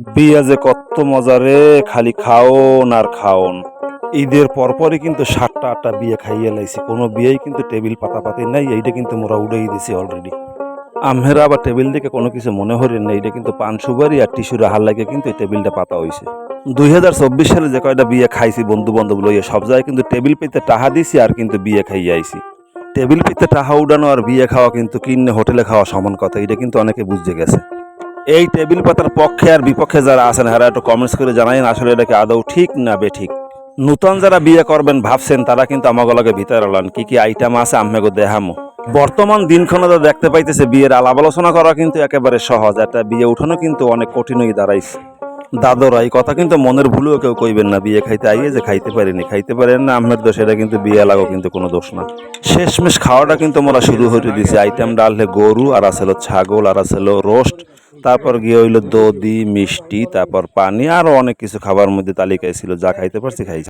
বিয়া যে কত মজা রে, খালি খাওন আর খাওন। ঈদের পরপরই কিন্তু ৭টা ৮টা বিয়ে খাইয়ে লাইছি, কোনো বিয়েই কিন্তু টেবিল পাতাপাতি নাই। এইটা কিন্তু মোরা উড়াই দিছি অলরেডি। আম্হেরা আবার টেবিল দিকে কোনো কিছু মনে হরেন না, এইটা কিন্তু পান সুপারি আর টিস্যুর হার লাগে কিন্তু এই টেবিলটা পাতা হইছে। ২০২৪ সালে যে কয়টা বিয়ে খাইছি বন্ধু বান্ধব লইয়া, সব জায়গায় কিন্তু টেবিল পেতে টাহা দিছি আর কিন্তু বিয়ে খাইয়ে আইছি। টেবিল পেতে টাহা উড়ানো আর বিয়ে খাওয়া কিন্তু কিনে হোটেলে খাওয়া সমান কথা, এটা কিন্তু অনেকে বুঝে গেছে। এই টেবিল পাতার পক্ষে আর বিপক্ষে যারা আছেন যারা একটু কমেন্টস করে জানাইন আসলে এটা কি আদৌ ঠিক না বেঠিক। নূতন যারা বিয়ে করবেন ভাবছেন তারা কিন্তু আমাকে লগে ভিতরে লান কি কি আইটেম আছে আম্মেগো দেখামো। বর্তমান দিনক্ষণে তো দেখতে পাইতেছে বিয়ের আলাপ আলোচনা করা কিন্তু একেবারে সহজ, একটা বিয়ে উঠানো কিন্তু অনেক কঠিন হয়ে দাঁড়াইছে। দাদরা এই কথা কিন্তু মনের ভুলেও কেউ কইবেন না, বিয়ে খাইতে আইয়ে যে খাইতে পারেন না আম্মের দোষ, এটা কিন্তু বিয়ে লাগো কিন্তু কোনো দোষ না। শেষমেশ খাওয়াটা কিন্তু মোরা শুরু হইতে দিছি। আইটেম ডাললে গরু, আর আছে ছাগল, আর আছে রোস্ট, তারপর গিয়ে হইলো দধি মিষ্টি, তারপর পানি, আরো অনেক কিছু খাবার মধ্যে তালিকায় ছিল। যা খাইতে পারছি খাইছি।